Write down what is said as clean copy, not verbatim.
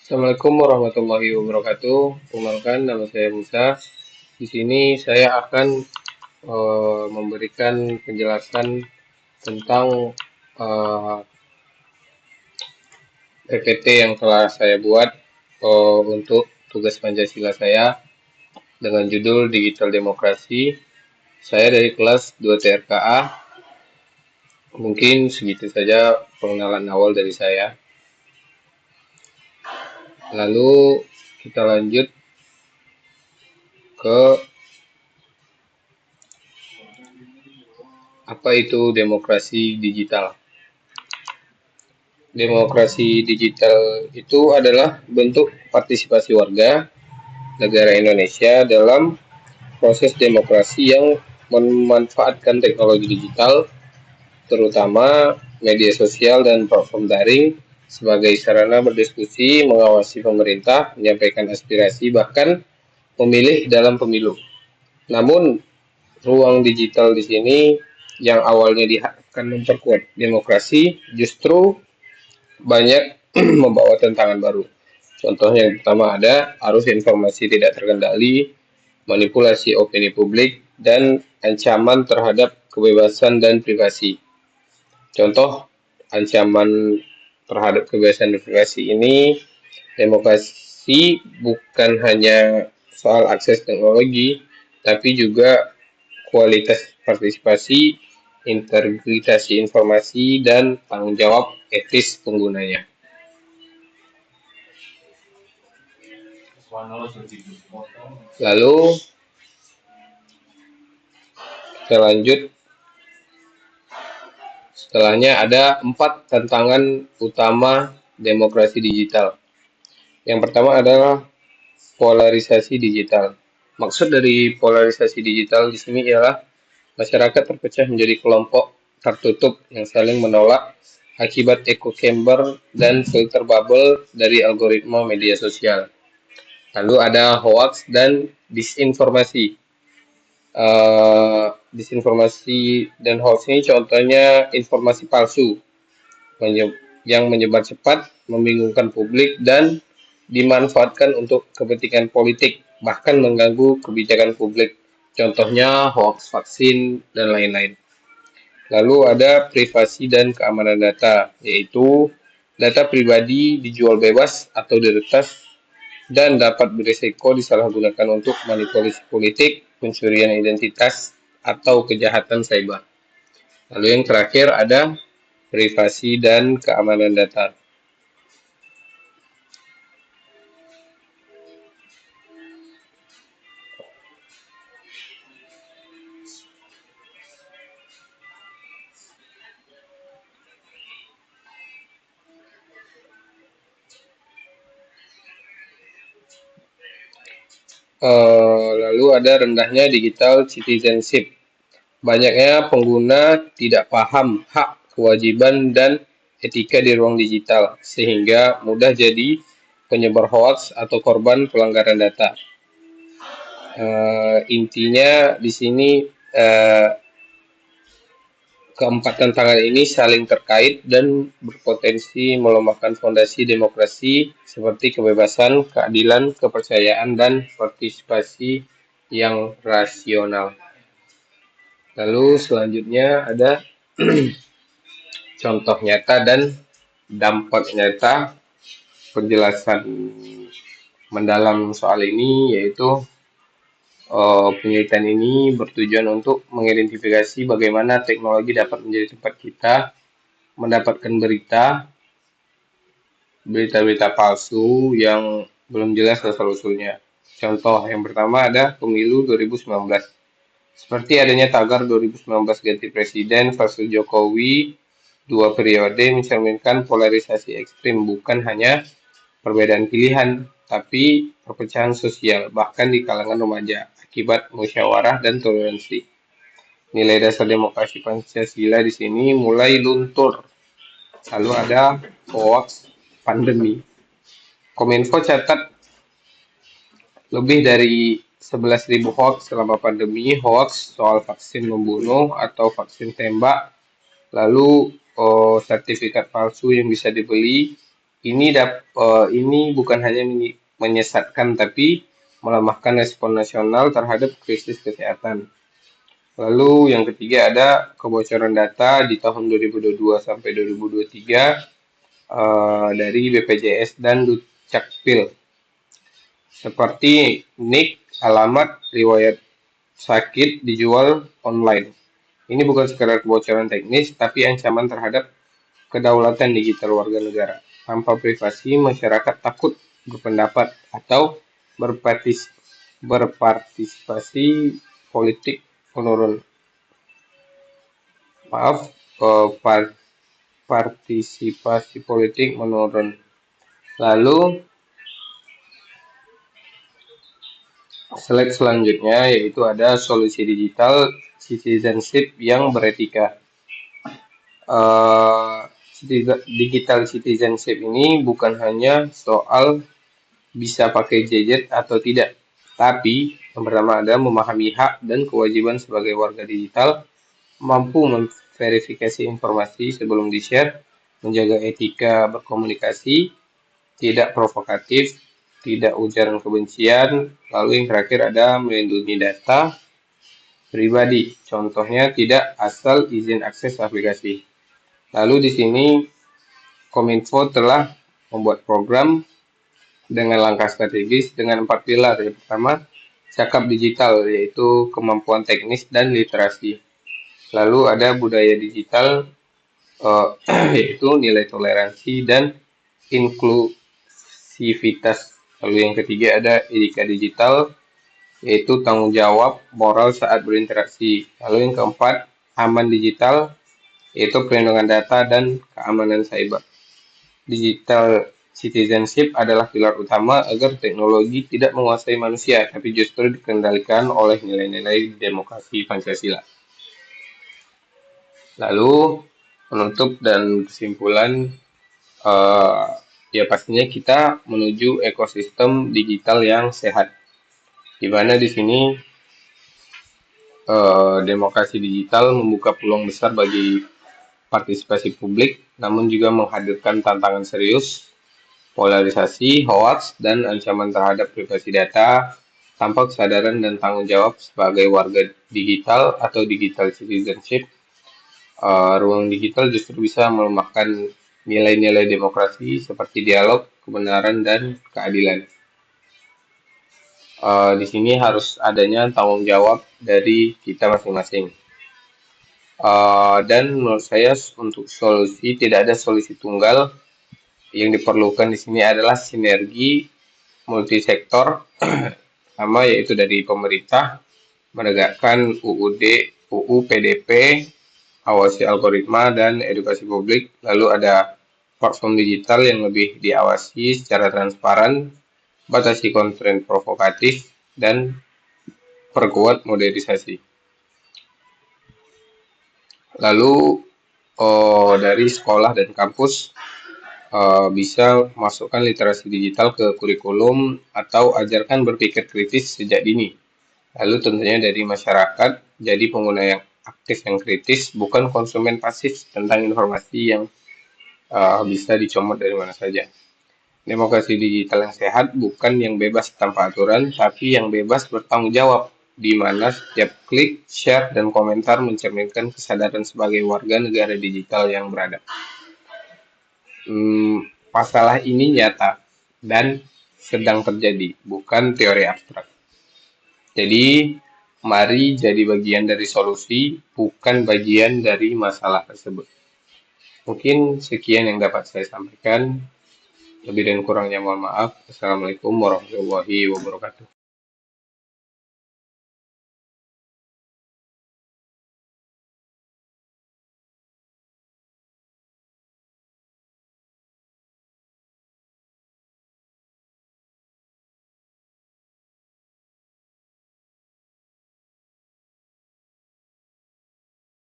Assalamualaikum warahmatullahi wabarakatuh. Perkenalkan, nama saya Musa. Di sini saya akan memberikan penjelasan tentang eh, PPT yang telah saya buat untuk tugas Pancasila saya dengan judul Digital Demokrasi. Saya dari kelas 2 TRKA. Mungkin segitu saja pengenalan awal dari saya. Lalu kita lanjut ke apa itu demokrasi digital. Demokrasi digital itu adalah bentuk partisipasi warga negara Indonesia dalam proses demokrasi yang memanfaatkan teknologi digital, terutama media sosial dan platform daring, sebagai sarana berdiskusi, mengawasi pemerintah, menyampaikan aspirasi, bahkan memilih dalam pemilu. Namun, ruang digital di sini yang awalnya diharapkan memperkuat demokrasi justru banyak membawa tantangan baru. Contoh yang pertama ada arus informasi tidak terkendali, manipulasi opini publik, dan ancaman terhadap kebebasan dan privasi. Contoh ancaman terhadap kebebasan dan privasi ini, demokrasi bukan hanya soal akses teknologi, tapi juga kualitas partisipasi, integritas informasi, dan tanggung jawab etis penggunanya. Lalu kita lanjut. Setelahnya ada 4 tantangan utama demokrasi digital. Yang pertama adalah polarisasi digital. Maksud dari polarisasi digital di sini ialah masyarakat terpecah menjadi kelompok tertutup yang saling menolak akibat echo chamber dan filter bubble dari algoritma media sosial. Lalu ada hoax dan disinformasi. Disinformasi dan hoax ini contohnya informasi palsu yang menyebar cepat, membingungkan publik, dan dimanfaatkan untuk kepentingan politik, bahkan mengganggu kebijakan publik. Contohnya hoax vaksin dan lain-lain. Lalu ada privasi dan keamanan data, yaitu data pribadi dijual bebas atau diretas dan dapat berisiko disalahgunakan untuk manipulasi politik, pencurian identitas, atau kejahatan cyber. Lalu yang terakhir ada privasi dan keamanan data. Lalu ada rendahnya digital citizenship. Banyaknya pengguna tidak paham hak, kewajiban, dan etika di ruang digital, sehingga mudah jadi penyebar hoax atau korban pelanggaran data. Intinya di sini keempat tantangan ini saling terkait dan berpotensi melemahkan fondasi demokrasi seperti kebebasan, keadilan, kepercayaan, dan partisipasi yang rasional. Lalu selanjutnya ada contoh nyata dan dampak nyata. Penjelasan mendalam soal ini yaitu penelitian ini bertujuan untuk mengidentifikasi bagaimana teknologi dapat menjadi tempat kita mendapatkan berita-berita palsu yang belum jelas asal-usulnya. Contoh yang pertama ada pemilu 2019. Seperti adanya tagar 2019 ganti presiden versus Jokowi, 2 periode mencerminkan polarisasi ekstrim, bukan hanya perbedaan pilihan, tapi perpecahan sosial, bahkan di kalangan remaja, akibat musyawarah dan toleransi. Nilai dasar demokrasi Pancasila di sini mulai luntur. Lalu ada hoax pandemi. Kominfo catat lebih dari 11.000 hoax selama pandemi, hoax soal vaksin membunuh atau vaksin tembak, lalu sertifikat palsu yang bisa dibeli, Ini bukan hanya menyesatkan tapi melemahkan respon nasional terhadap krisis kesehatan. Lalu yang ketiga ada kebocoran data di tahun 2022 sampai 2023 dari BPJS dan Dukcapil seperti NIK, alamat, riwayat sakit dijual online. Ini bukan sekedar kebocoran teknis, tapi ancaman terhadap kedaulatan digital warga negara. Tanpa privasi, masyarakat takut berpendapat atau berpartisipasi politik menurun. Maaf, partisipasi politik menurun. Lalu, slide selanjutnya yaitu ada solusi digital citizenship yang beretika. Uh, Digital citizenship ini bukan hanya soal bisa pakai gadget atau tidak, tapi yang pertama ada memahami hak dan kewajiban sebagai warga digital, mampu memverifikasi informasi sebelum di-share, menjaga etika berkomunikasi, tidak provokatif, tidak ujaran kebencian, lalu yang terakhir ada melindungi data pribadi, contohnya tidak asal izin akses aplikasi. Lalu di sini Kominfo telah membuat program dengan langkah strategis dengan 4 pilar. Yang pertama, cakap digital, yaitu kemampuan teknis dan literasi. Lalu ada budaya digital, yaitu nilai toleransi dan inklusivitas. Lalu yang ketiga ada etika digital, yaitu tanggung jawab moral saat berinteraksi. Lalu yang keempat, aman digital, yaitu perlindungan data dan keamanan cyber. Digital citizenship adalah pilar utama agar teknologi tidak menguasai manusia, tapi justru dikendalikan oleh nilai-nilai demokrasi Pancasila. Lalu, penutup dan kesimpulan, ya pastinya kita menuju ekosistem digital yang sehat, di mana di sini demokrasi digital membuka peluang besar bagi partisipasi publik, namun juga menghadirkan tantangan serius, polarisasi, hoax, dan ancaman terhadap privasi data tanpa kesadaran dan tanggung jawab sebagai warga digital atau digital citizenship. Ruang digital justru bisa melemahkan nilai-nilai demokrasi seperti dialog, kebenaran, dan keadilan. Di sini harus adanya tanggung jawab dari kita masing-masing. Dan menurut saya untuk solusi tidak ada solusi tunggal. Yang diperlukan di sini adalah sinergi multisektor, sama yaitu dari pemerintah menegakkan UUD, UU PDP, awasi algoritma dan edukasi publik. Lalu ada platform digital yang lebih diawasi secara transparan, batasi konten provokatif, dan perkuat modernisasi. Lalu dari sekolah dan kampus bisa masukkan literasi digital ke kurikulum atau ajarkan berpikir kritis sejak dini. Lalu tentunya dari masyarakat jadi pengguna yang aktif yang kritis, bukan konsumen pasif tentang informasi yang bisa dicomot dari mana saja. Demokrasi digital yang sehat bukan yang bebas tanpa aturan, tapi yang bebas bertanggung jawab, di mana setiap klik, share, dan komentar mencerminkan kesadaran sebagai warga negara digital yang beradab. Masalah ini nyata dan sedang terjadi, bukan teori abstrak. Jadi, mari jadi bagian dari solusi, bukan bagian dari masalah tersebut. Mungkin sekian yang dapat saya sampaikan. Lebih dan kurangnya mohon maaf. Assalamualaikum warahmatullahi wabarakatuh.